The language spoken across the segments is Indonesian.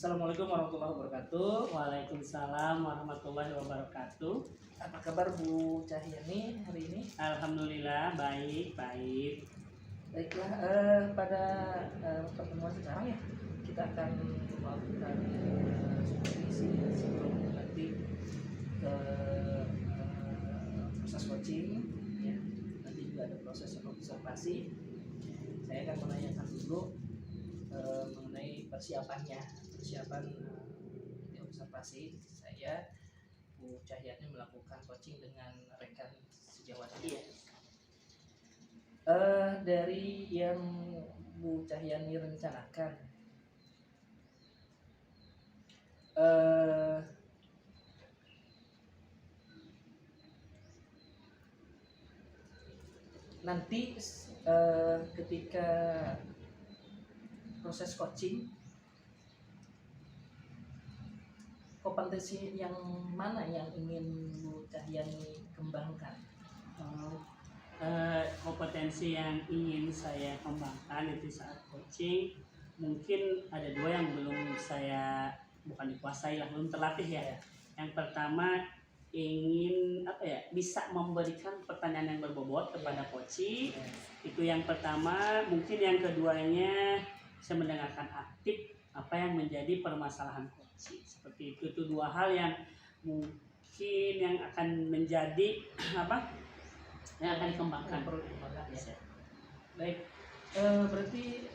Assalamualaikum warahmatullahi wabarakatuh. Waalaikumsalam warahmatullahi wabarakatuh. Apa kabar Bu Cahyani hari ini? Alhamdulillah baik. Baiklah, pada pertemuan sekarang ya kita akan melakukan supervisi sebelum nanti ke proses coaching ya. Nanti juga ada proses observasi. Saya akan menanyakan dulu mengenai persiapan di observasi saya Bu Cahyani melakukan coaching dengan rekan sejawatnya. Dari yang Bu Cahyani rencanakan, nanti ketika proses coaching, kompetensi yang mana yang ingin Bu Cahyani kembangkan? Kompetensi yang ingin saya kembangkan itu saat coaching mungkin ada dua yang belum saya bukan dikuasai lah, belum terlatih ya. Yang pertama ingin bisa memberikan pertanyaan yang berbobot kepada coaching. Itu yang pertama. Mungkin yang keduanya saya mendengarkan aktif apa yang menjadi permasalahan coaching. Seperti itu dua hal yang mungkin yang akan menjadi yang akan dikembangkan. Perlu dikembangkan ya. Baik, berarti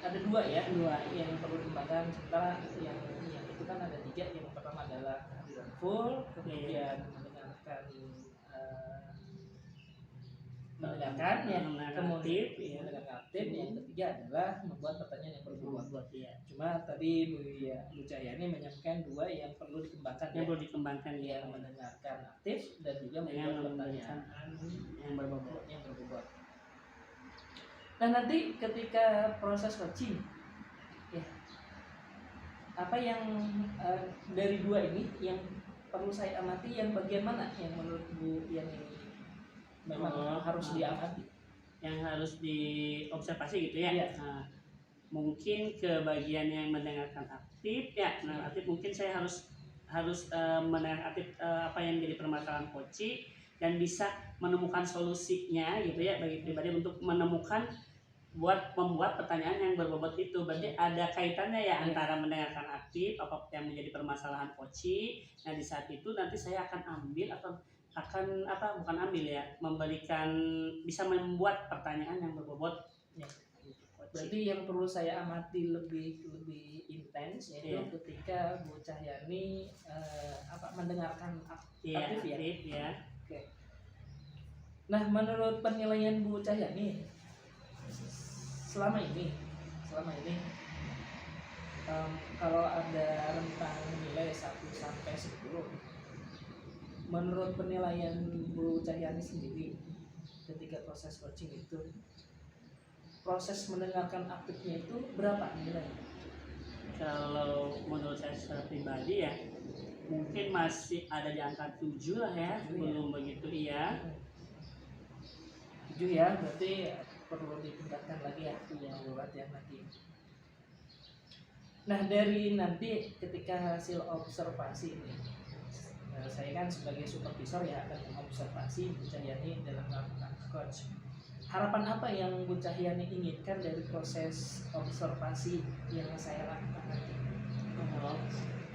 ada dua yang perlu dikembangkan. Sementara yang itu kan ada tiga. Yang pertama adalah kehadiran full, kemudian mendengarkan aktif. Yang ketiga adalah membuat pertanyaan yang berbobot. Cuma tadi Bu Cahyani menyampaikan dua yang perlu dikembangkan. Yang perlu dikembangkan ya, mendengarkan aktif dan juga membuat pertanyaan yang berbobot. Nah, nanti ketika proses coaching, ya, apa yang dari dua ini yang perlu saya amati, yang bagian mana yang menurut Bu yang ini memang harus diamati, yang harus diobservasi gitu ya? Nah, mungkin ke bagian yang mendengarkan aktif ya. Aktif mungkin saya harus mendengar aktif apa yang menjadi permasalahan coaching dan bisa menemukan solusinya gitu ya bagi pribadi untuk membuat pertanyaan yang berbobot itu. Berarti ada kaitannya ya antara mendengarkan aktif apa yang menjadi permasalahan coaching. Nah, di saat itu nanti saya akan ambil atau memberikan bisa membuat pertanyaan yang berbobot ya. Berarti yang perlu saya amati lebih intens yaitu ketika Bu Cahyani mendengarkan aktif ya. Oke. Nah, menurut penilaian Bu Cahyani selama ini kalau ada rentang nilai 1 sampai 10, menurut penilaian Bu Cahyani sendiri ketika proses coaching itu, proses mendengarkan aktifnya itu berapa nilai? Kalau menurut saya secara pribadi ya mungkin masih ada di angka 7 lah ya. Belum begitu 7 ya, berarti perlu ditingkatkan lagi ya latihan lagi. Nah, dari nanti ketika hasil observasi ini, saya kan sebagai supervisor ya akan mengobservasi Bu Cahyani dalam melakukan coach. Harapan apa yang Bu Cahyani inginkan dari proses observasi yang saya lakukan nanti?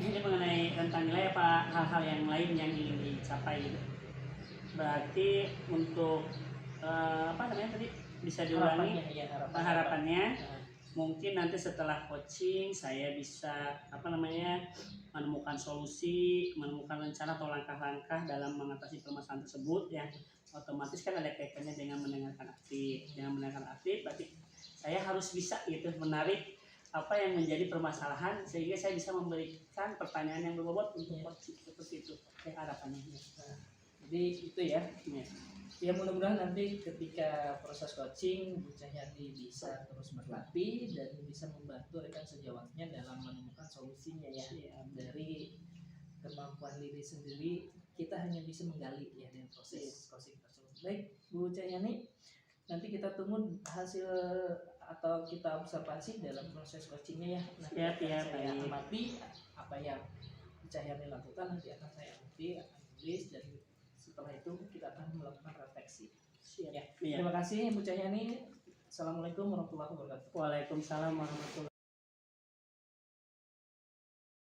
Ini mengenai rentang nilai apa hal-hal yang lain yang ingin dicapai gitu? Berarti untuk tadi bisa diulangi harapannya. Mungkin nanti setelah coaching saya bisa menemukan solusi, menemukan rencana atau langkah-langkah dalam mengatasi permasalahan tersebut ya. Otomatis kan ada kaitannya dengan mendengarkan aktif. Berarti saya harus bisa gitu menarik apa yang menjadi permasalahan sehingga saya bisa memberikan pertanyaan yang berbobot untuk coaching. Seperti itu harapannya. Jadi itu ya. Ya, mudah-mudahan nanti ketika proses coaching Bu Cahyani bisa terus berlatih dan bisa membantu rekan sejawatnya dalam menemukan solusinya ya. Dari kemampuan diri sendiri kita hanya bisa menggali ya dari proses coaching tersebut. Baik Bu Cahyani, nanti kita tunggu hasil atau kita observasi dalam proses coachingnya ya. Nanti Siap, akan ya, saya baik. amati apa yang Bu Cahyani lakukan, nanti akan saya amati, akan tulis, dan setelah itu kita akan melakukan refleksi. Siap. Ya. Iya. Terima kasih Bu Cahyani. Assalamualaikum warahmatullahi wabarakatuh. Waalaikumsalam warahmatullahi.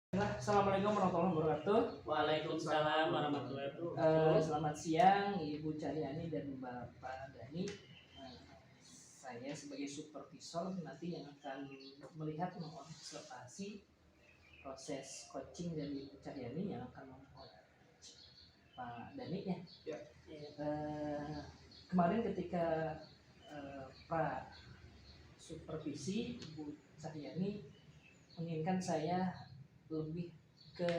Assalamualaikum warahmatullahi wabarakatuh. Waalaikumsalam warahmatullahi wabarakatuh. Selamat siang Ibu Cahyani dan Bapak Dani. Saya sebagai supervisor nanti yang akan melihat, mengobservasi proses coaching dari Ibu Cahyani yang akan meng-coach Pak Dani ya. Kemarin ketika Pak supervisi, Ibu Cahyani menginginkan saya lebih ke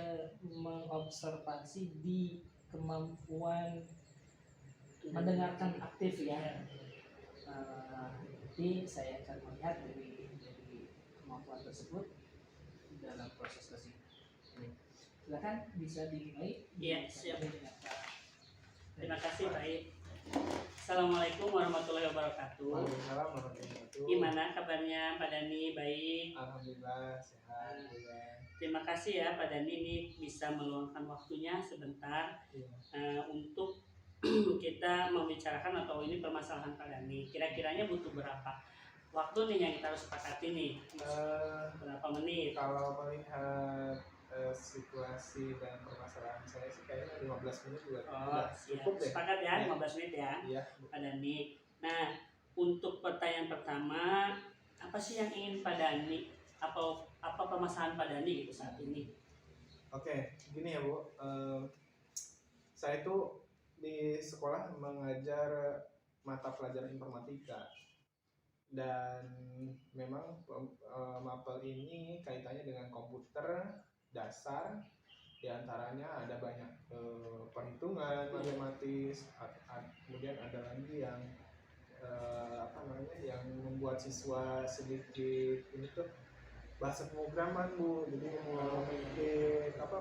mengobservasi di kemampuan mendengarkan aktif ya. Nanti saya akan melihat dari kemampuan tersebut dalam proses coaching ini. Silakan bisa dimulai. Iya, siap. Terima kasih, baik. Assalamualaikum warahmatullahi wabarakatuh. Waalaikumsalam warahmatullahi wabarakatuh. Gimana kabarnya Pak Dani? Baik. Alhamdulillah sehat. Terima kasih ya Pak Dani ini bisa meluangkan waktunya sebentar untuk kita membicarakan atau ini permasalahan Pak Dani. Kira-kiranya butuh berapa waktu nih yang kita harus sepakati nih? Berapa menit? Kalau melihat situasi dan permasalahan saya sih kayaknya 15 menit juga cukup deh. Sepakat ya, 15 menit ya, iya. Pak Dani. Nah, untuk pertanyaan pertama, apa sih yang ingin Pak Dani, apa permasalahan Pak Dani gitu saat ini? Oke, gini ya Bu, saya itu di sekolah mengajar mata pelajaran informatika, dan memang mapel ini kaitannya dengan komputer dasar, diantaranya ada banyak perhitungan matematis, kemudian ada lagi yang yang membuat siswa sedikit ini tuh bahasa pemrograman Bu, jadi mau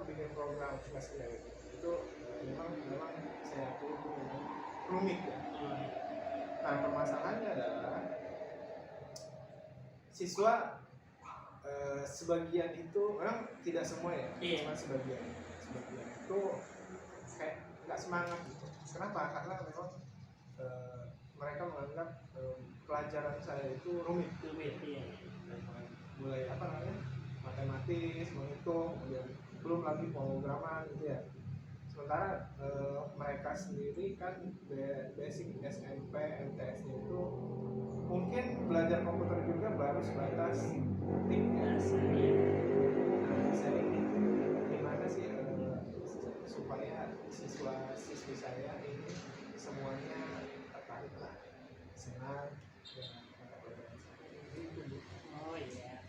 bikin program itu memang saya akui itu memang rumit ya. Nah permasalahannya adalah siswa sebagian itu memang tidak semua ya, cuma sebagian itu kayak nggak semangat gitu. Kenapa? Karena memang mereka menganggap pelajaran saya itu rumit. Mulai matematis, menghitung, kemudian belum lagi pemrograman gitu ya. Sementara mereka sendiri kan basic SMP, MTS itu mungkin belajar komputer juga baru sebatas ketik ya. Nah, saya ini gimana sih supaya siswa-siswi saya ini semuanya tertarik lah, senang dengan mata pelajaran saya. Oh iya,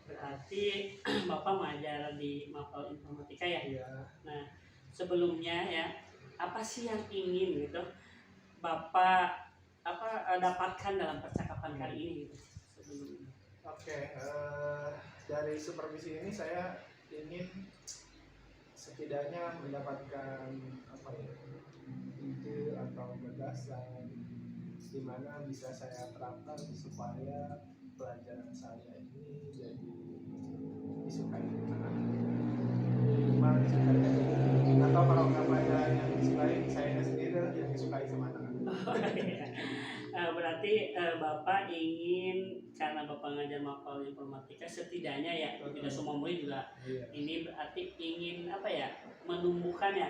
berarti Bapak mengajar di mapel informatika ya? Iya. Nah, sebelumnya ya, apa sih yang ingin gitu Bapak dapatkan dalam percakapan kali ini gitu sebelumnya? Oke, dari supervisi ini saya ingin setidaknya mendapatkan ide atau gagasan di mana bisa saya terapkan supaya pelajaran saya ini jadi disukai minimal disukai, atau kalau nggak pelajaran yang disukai saya sendiri yang disukai sama anak-anak. Berarti Bapak ingin, karena Bapak ngajar mapel informatika setidaknya ya, tidak semua murid juga ini berarti ingin menumbuhkan ya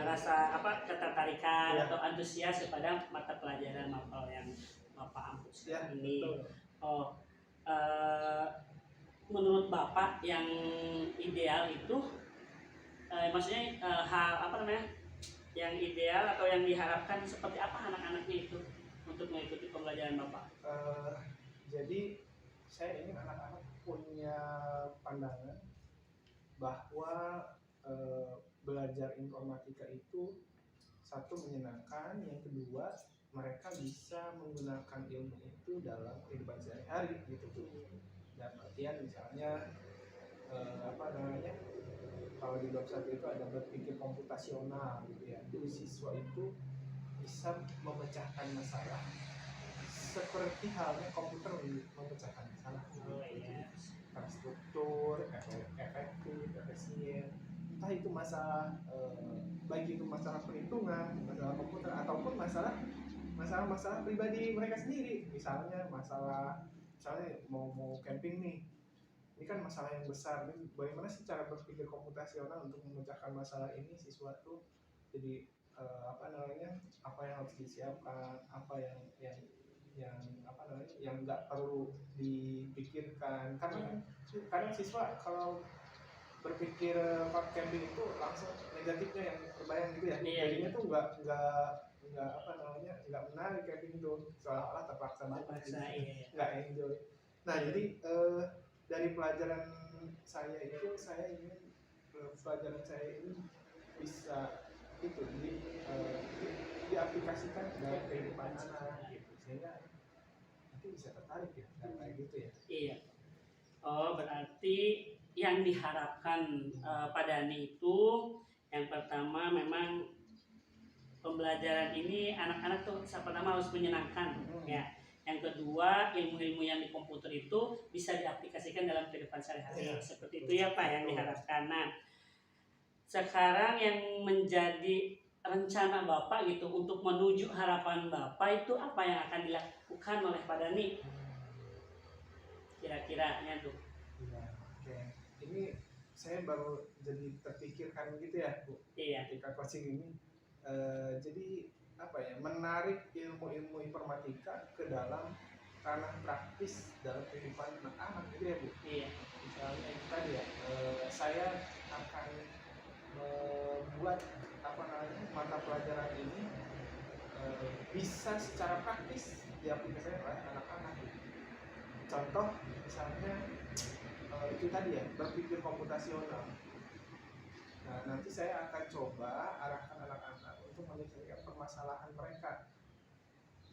rasa ketertarikan atau antusias kepada mata pelajaran mapel yang Bapak ambil ini. Menurut Bapak yang ideal itu maksudnya yang ideal atau yang diharapkan seperti apa anak-anaknya itu untuk mengikuti pembelajaran Bapak? Jadi saya ingin anak-anak punya pandangan bahwa belajar informatika itu satu menyenangkan, yang kedua mereka bisa menggunakan ilmu itu dalam kehidupan sehari-hari gitu. Dan artian misalnya kalau di bab 1 itu ada berpikir komputasional gitu ya. Jadi siswa itu bisa memecahkan masalah seperti halnya komputer memecahkan masalah. Oh iya. Terstruktur, efektif, efisien. Entah itu masalah baik itu masalah perhitungan, masalah komputer ataupun masalah pribadi mereka sendiri. Misalnya mau camping nih. Ini kan masalah yang besar. Jadi bagaimana sih cara berpikir komputasional untuk memecahkan masalah ini siswa tuh jadi apa yang harus disiapkan, apa yang yang nggak perlu dipikirkan karena kadang siswa kalau berpikir camping itu langsung negatifnya yang terbayang gitu ya. Jadinya tuh nggak menarik camping itu, seolah-olah terpaksa banget, nggak enjoy. Nah jadi dari pelajaran saya ingin pelajaran saya ini bisa itu diaplikasikan dalam kehidupan anak gitu, sehingga nanti bisa tertarik ya kayak gitu ya. Iya. Oh, berarti yang diharapkan Pak Dhani itu yang pertama memang pembelajaran ini anak-anak tuh pertama harus menyenangkan ya. Yang kedua, ilmu-ilmu yang di komputer itu bisa diaplikasikan dalam kehidupan sehari-hari. Seperti itu ya Pak yang diharapkan. Nah, sekarang yang menjadi rencana Bapak gitu untuk menuju harapan Bapak itu apa yang akan dilakukan oleh Pak Dhani? Kira-kiranya tuh. Iya, oke. Ini saya baru jadi terpikirkan gitu ya, Bu. Iya. Ketika coaching ini, jadi menarik ilmu-ilmu informatika ke dalam ranah praktis dalam kehidupan anak-anak gitu ya, Bu. Iya. Misalnya itu tadi ya, saya akan membuat mata pelajaran ini bisa secara praktis diaplikasikan oleh anak-anak. Contoh misalnya itu tadi ya, berpikir komputasional. Nah, nanti saya akan coba arahkan anak-anak untuk menyelesaikan permasalahan mereka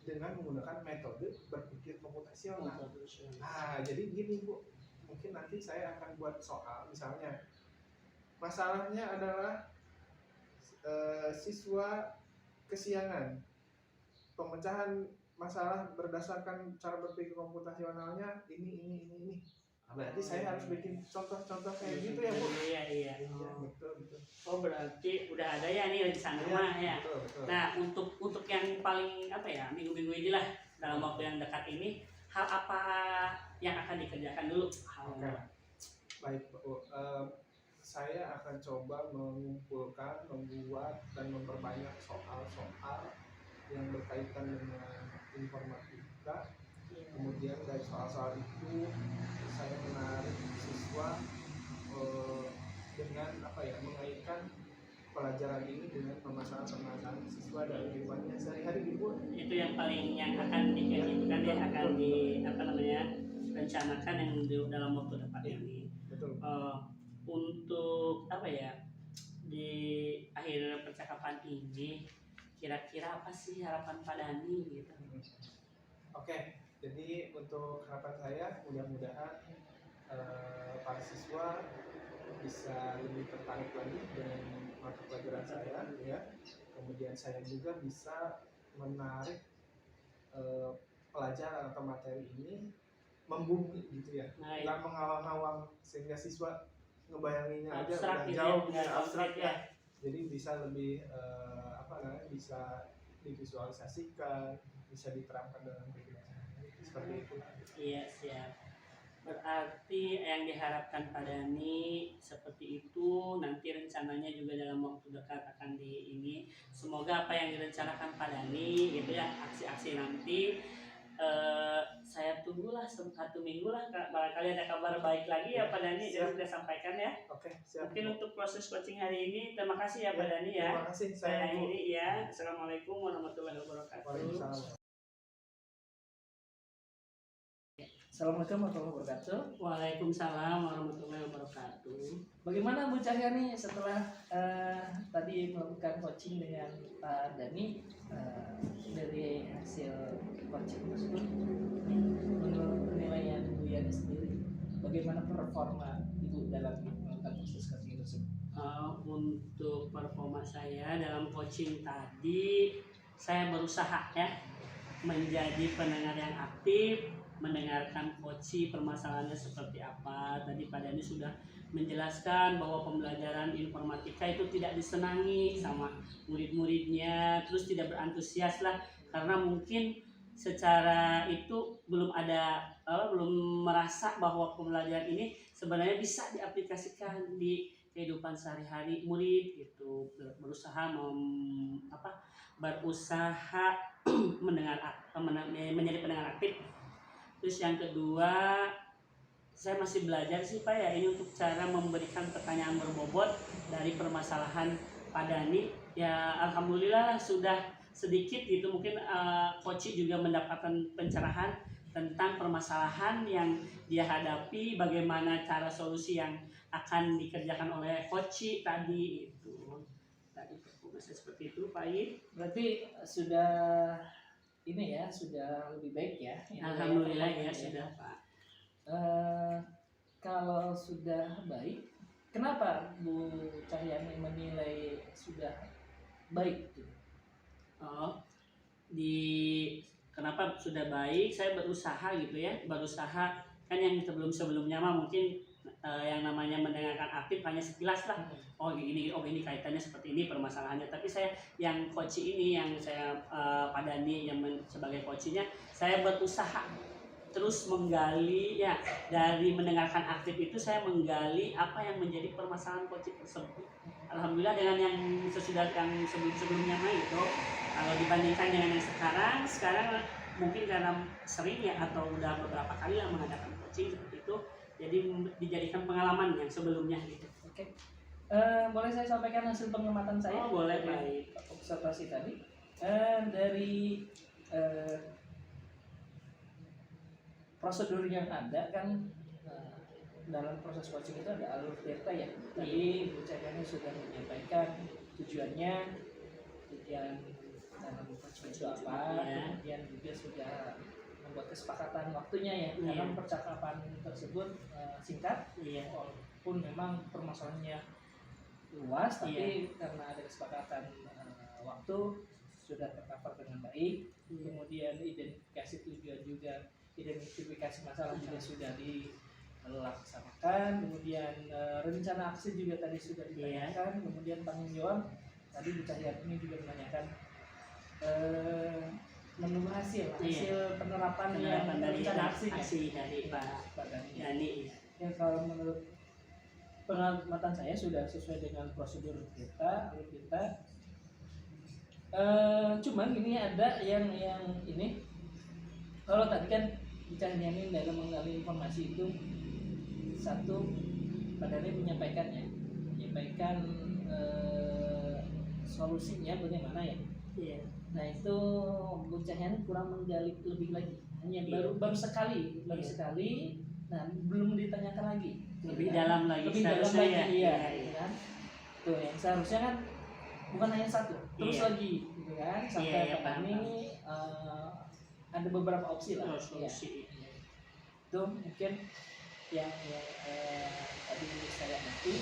dengan menggunakan metode berpikir komputasional. Nah, jadi gini Bu, mungkin nanti saya akan buat soal, misalnya masalahnya adalah siswa kesiangan. Pemecahan masalah berdasarkan cara berpikir komputasionalnya ini. Berarti saya harus bikin contoh-contoh kayak gitu ya Bu. Iya. Betul. Oh, berarti udah ada ya nih rencana mah ya. Betul. Nah, untuk yang paling minggu-minggu inilah dalam waktu yang dekat ini, hal apa yang akan dikerjakan dulu? Oke. Baik Bu. Saya akan coba mengumpulkan, membuat dan memperbanyak soal-soal yang berkaitan dengan informatika. Kemudian dari soal-soal itu saya menarik siswa dengan mengaitkan pelajaran ini dengan permasalahan siswa dalam kehidupannya sehari-hari gitu. Itu yang akan dikaitkan ya, akan rencanakan yang dalam waktu dekat ini. Betul. Untuk di akhir percakapan ini kira-kira apa sih harapan Pak Dhani gitu? Oke, jadi untuk harapan saya mudah-mudahan para siswa bisa lebih tertarik lagi dengan mata pelajaran saya ya. Kemudian saya juga bisa menarik pelajaran atau materi ini membumi gitu ya, nggak mengawang-awang sehingga siswa ngebayanginnya aja udah jauh abstrak ya. Jadi bisa lebih bisa divisualisasikan, bisa diterapkan dalam kehidupan seperti itu. Iya, siap. Berarti yang diharapkan Pak Dhani seperti itu, nanti rencananya juga dalam waktu dekat akan semoga apa yang direncanakan Pak Dhani gitu ya, aksi-aksi nanti saya tunggulah 1 minggu lah, barangkali ada kabar baik lagi ya Pak Dhani yang sudah sampaikan ya. Oke, siap. Mungkin untuk proses coaching hari ini terima kasih ya Pak Dhani ya. Terima kasih. Saya akhiri ya. Assalamualaikum warahmatullahi wabarakatuh. Waalaikumsalam. Assalamualaikum warahmatullahi wabarakatuh. Waalaikumsalam warahmatullahi wabarakatuh. Bagaimana Bu Cahyani setelah tadi melakukan coaching dengan Pak Dhani, dari hasil coaching tersebut, menurut penilaian Ibu Yani sendiri, bagaimana performa Ibu dalam melakukan proses coaching tersebut? Untuk performa saya dalam coaching tadi, saya berusaha ya menjadi pendengar yang aktif, mendengarkan coach permasalahannya seperti apa. Tadi Pak Dani sudah menjelaskan bahwa pembelajaran informatika itu tidak disenangi sama murid-muridnya, terus tidak berantusias lah karena mungkin secara itu belum merasa bahwa pembelajaran ini sebenarnya bisa diaplikasikan di kehidupan sehari-hari murid gitu, berusaha berusaha menjadi pendengar aktif. Terus yang kedua, saya masih belajar sih Pak ya, ini untuk cara memberikan pertanyaan berbobot dari permasalahan Pak Dani. Ya alhamdulillah lah sudah sedikit gitu, mungkin coach juga mendapatkan pencerahan tentang permasalahan yang dia hadapi, bagaimana cara solusi yang akan dikerjakan oleh coach tadi itu. Tadi seperti itu Pak I. Berarti sudah ini ya, sudah lebih baik ya. Alhamdulillah ya sudah Pak. Kalau sudah baik, kenapa Bu Cahyani menilai sudah baik? Kenapa sudah baik? Saya berusaha gitu ya, berusaha kan yang sebelumnya mah mungkin yang namanya mendengarkan aktif hanya sekilas lah. Oh ini kaitannya seperti ini permasalahannya. Tapi saya yang coach ini, yang saya Pak Dani yang sebagai coachnya, saya berusaha terus menggali ya, dari mendengarkan aktif itu saya menggali apa yang menjadi permasalahan coach tersebut. Alhamdulillah dengan yang sesudah yang sebelumnya mah itu, kalau dibandingkan dengan yang sekarang mungkin karena sering ya atau udah beberapa kali lah mengadakan coaching seperti itu, jadi dijadikan pengalaman yang sebelumnya gitu. Oke. Boleh saya sampaikan hasil pengamatan saya? Oh boleh, baik. Observasi tadi dari prosedur yang ada kan, dalam proses coaching itu ada alur delta ya. Tadi Bu Cahyani sudah menyampaikan tujuan dalam coaching itu apa, kemudian juga sudah membuat kesepakatan waktunya ya. Dalam percakapan tersebut singkat, walaupun memang permasalahannya luas, tapi karena ada kesepakatan waktu sudah tercover dengan baik. Kemudian identifikasi tujuan juga, identifikasi masalah juga sudah dilaksanakan. Kemudian rencana aksi juga tadi sudah ditanyakan. Kemudian tanggung jawab tadi Bu Cahyani ini juga menanyakan menunggu hasil penerapan dari rencana aksi dari Pak Dani. Ya, kalau menurut pengamatan saya sudah sesuai dengan prosedur kita. Cuman ini ada yang ini, kalau tadi kan bicaranya ini dalam menggali informasi itu, satu Pak Dani menyampaikan solusinya bagaimana ya. Nah itu Bu Cahyani kurang menggali lebih lagi, hanya baru sekali. Nah belum ditanyakan lagi lebih dalam lagi kan. Tuh yang seharusnya kan bukan hanya satu, terus lagi gitu kan, sampai Pak Dani ada beberapa opsi lah. Itu mungkin yang tadi saya ngerti.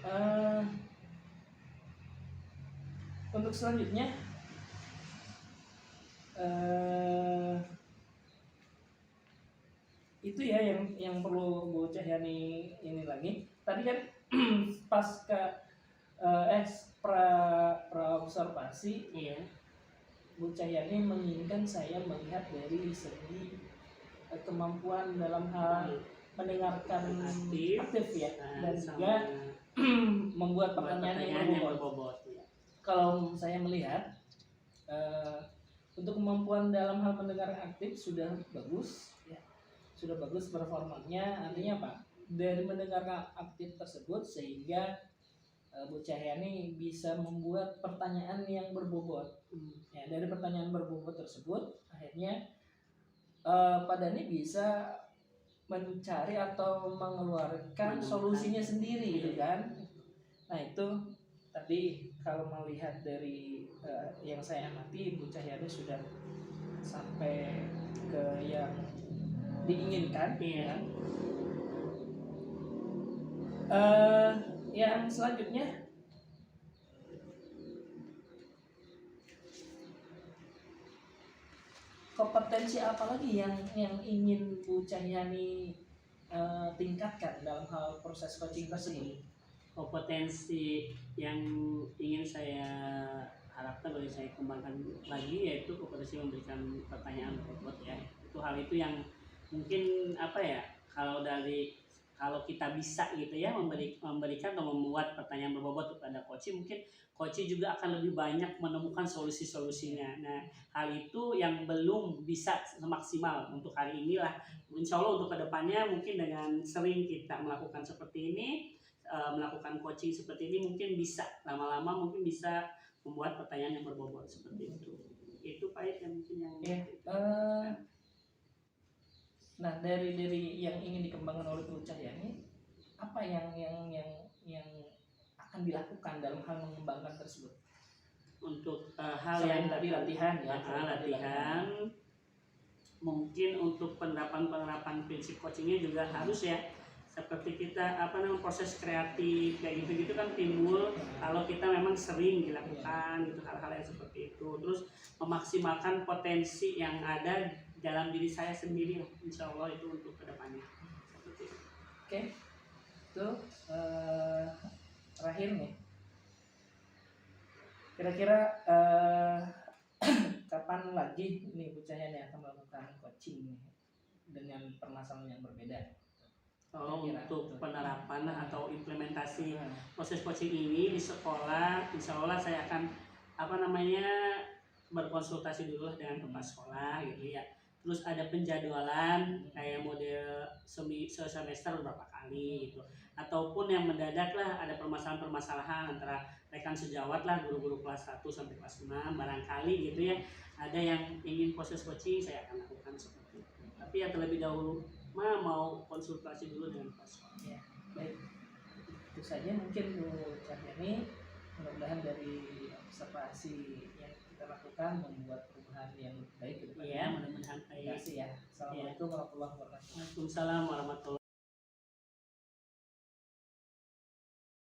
Nah, untuk selanjutnya itu ya yang perlu Bu Cahyani ini lagi. Tadi kan pasca pra observasi, Bu Cahyani menginginkan saya melihat dari segi kemampuan dalam hal mendengarkan aktif ya, dan juga membuat pertanyaan yang berbobot. Kalau saya melihat untuk kemampuan dalam hal mendengarkan aktif sudah bagus ya, sudah bagus performanya. Artinya apa? Dari mendengarkan aktif tersebut sehingga Bu Cahyani bisa membuat pertanyaan yang berbobot. Ya, dari pertanyaan berbobot tersebut akhirnya Pak Dani bisa mencari atau mengeluarkan solusinya sendiri gitu kan. Nah itu tadi kalau melihat dari yang saya amati, Bu Cahyani sudah sampai ke yang diinginkan. Yang selanjutnya kompetensi apa lagi yang ingin Bu Cahyani tingkatkan dalam hal proses coaching tersebut? Kompetensi yang ingin saya harapkan dari saya kembangkan lagi yaitu kompetensi memberikan pertanyaan berbobot ya. Itu hal itu yang mungkin apa ya, kalau kita bisa gitu ya memberikan atau membuat pertanyaan berbobot kepada coach, mungkin coach juga akan lebih banyak menemukan solusi-solusinya. Nah, hal itu yang belum bisa maksimal untuk hari inilah. Insya Allah untuk kedepannya mungkin dengan sering kita melakukan seperti ini, melakukan coaching seperti ini, mungkin bisa lama-lama mungkin bisa membuat pertanyaan yang berbobot seperti itu. Itu Pak yang mungkin yang nah dari yang ingin dikembangkan oleh Bu Cahyani, apa yang akan dilakukan dalam hal mengembangkan tersebut? Untuk hal selain yang tadi latihan ya, latihan, mungkin untuk penerapan prinsip coachingnya juga harus ya, seperti kita proses kreatif kayak gitu kan timbul kalau kita memang sering dilakukan gitu hal-hal yang seperti itu. Terus memaksimalkan potensi yang ada dalam diri saya sendiri, insya Allah itu untuk kedepannya. Oke, itu terakhir nih. Kira-kira kapan lagi nih Bu Cahyani akan melakukan coaching dengan permasalahan yang berbeda? Untuk penerapan atau implementasi proses coaching ini di sekolah, insya Allah saya akan berkonsultasi dulu dengan kepala sekolah gitu ya. Terus ada penjadwalan kayak model semester beberapa kali gitu, ataupun yang mendadak lah ada permasalahan antara rekan sejawat lah, guru-guru kelas 1 sampai kelas 6 barangkali gitu ya, ada yang ingin proses coaching, saya akan lakukan seperti itu. Tapi yang terlebih dahulu mau konsultasi dulu dengan kepala sekolah. Ya, baik. Itu saja mungkin Bu Cahyani, mudah-mudahan dari observasi yang kita lakukan membuat perubahan yang baik ke depannya. Iya, mudah-mudahan baik. Terima kasih ya. Assalamualaikum warahmatullahi wabarakatuh. Waalaikumsalam warahmatullahi wabarakatuh.